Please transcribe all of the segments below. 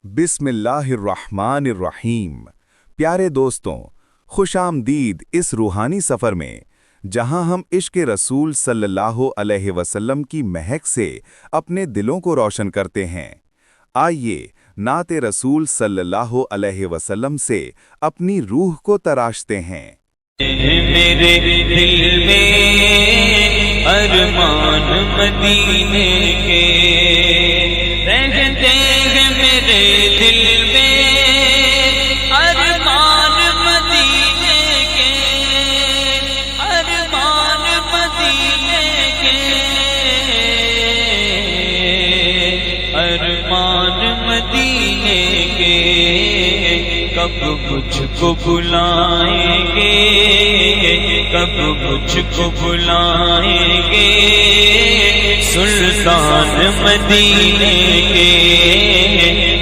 بسم اللہ الرحمن الرحیم۔ پیارے دوستوں، خوش آمدید اس روحانی سفر میں جہاں ہم عشق رسول صلی اللہ علیہ وسلم کی مہک سے اپنے دلوں کو روشن کرتے ہیں۔ آئیے نعت رسول صلی اللہ علیہ وسلم سے اپنی روح کو تراشتے ہیں۔ میرے دل میں ارمان مدینے کے رہتے ہیں، میرے دل میں ارمان مدینے کے، ارمان مدینے کے، ارمان مدینے کے۔ کب مجھ کو بلائیں گے، کب مجھ کو بلائیں گے سلطان مدینے کے،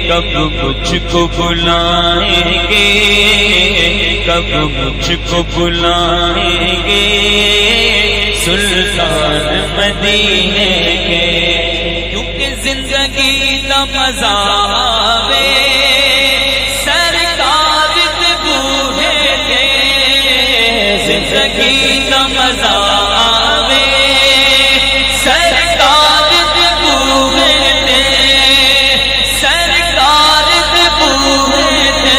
کب مجھ کو بلائیں گے، کب مجھ کو بلائیں گے سلطان مدینے کے۔ کیونکہ زندگی کا مزہ آوے زندگی کا مزہ آوے سرکار دے بوئے تے، سرکار دے بوئے تے،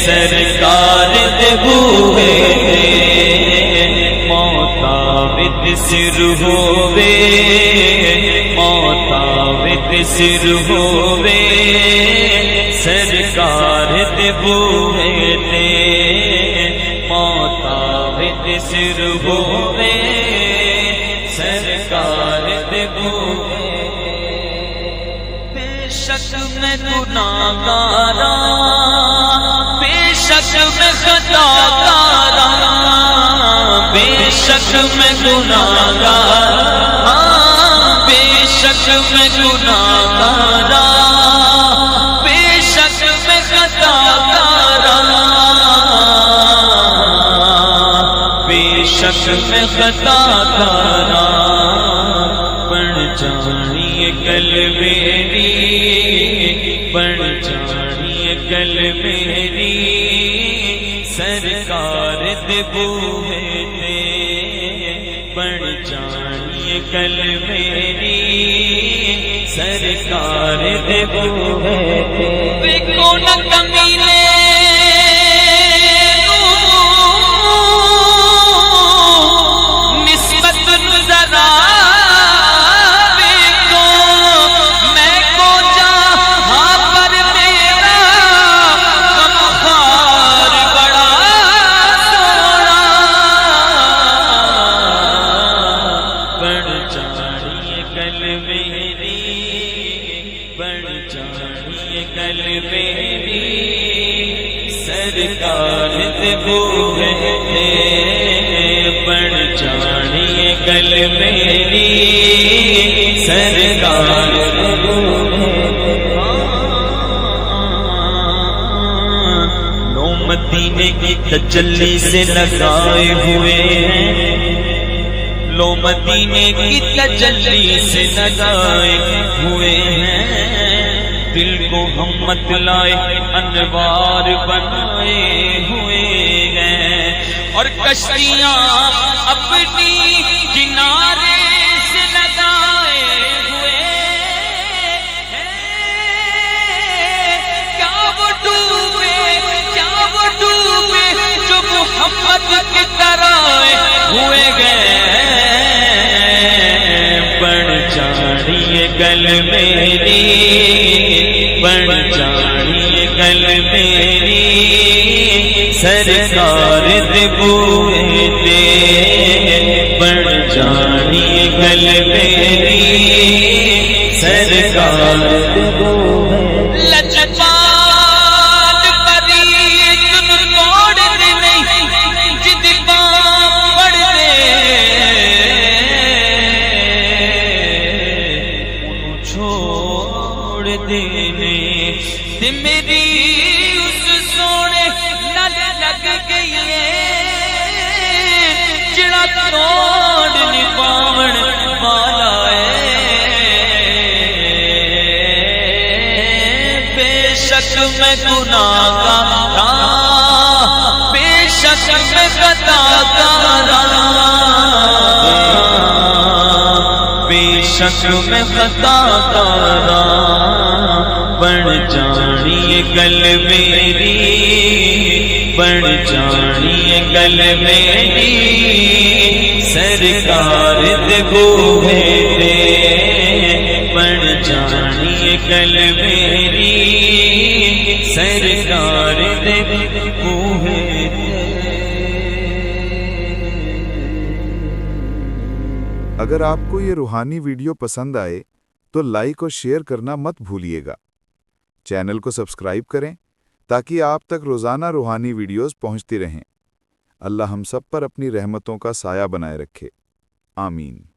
سرکار دے بوئے تے۔ موت آوے تے سر ہووے، موت آوے تے سر ہووے سرکار دے بوئے تے، موت آوے تے سر ہووے سرکار دے بوئے تے۔ بے شک میں گناہگاراں، بے شک میں خطاکاراں، بے شک میں گناہگاراں، بے شک میں گناہگاراں، شک میں خطا کارا بن جانی گل میری، بن جانی گل میری سرکار دے بوئے تے، بن جانی گل میری سرکار دے بوئے تے۔ دیکھو نہ کمینے سرکار دے بوئے تے، بن جانی گل میری سرکار دے بوئے تے۔ لو مدینے کی تجلی سے لگائے ہوئے ہیں، لو مدینے کی تجلی سے لگائے ہوئے ہیں، دل کو ہم مت لائے انوار بنائے ہوئے ہیں، اور کشتیاں اپنی کنارے سے لگائے ہوئے ہیں۔ کیا وہ ڈوبے، کیا وہ ڈوبے جو محمد کی طرح ہوئے گئے۔ بن جانی گل میری، بن جانی گل میری سرکار دے بوئے تے، بن جانی گل میری سرکار دے بوئے تے۔ لجپال پریت توڑ دے نہیں جد پاں پڑھ دے، انہوں چھوڑ دینے تے میری اس سونے نال لگ گئی ہے، جڑا توڑ نہیں پاون والا ہے۔ شک میں گناہگار، بے شک میں خطا کار، بے شک میں خطا کار، بڑھ جانی یہ گل میری، بڑھ جانی یہ گل میری، سرکار دے بوہے تے، بڑھ جانی یہ گل میری، سرکار دے بوہے تے۔ اگر آپ کو یہ روحانی ویڈیو پسند آئے تو لائک اور شیئر کرنا مت بھولیے گا۔ چینل کو سبسکرائب کریں تاکہ آپ تک روزانہ روحانی ویڈیوز پہنچتی رہیں۔ اللہ ہم سب پر اپنی رحمتوں کا سایہ بنائے رکھے۔ آمین۔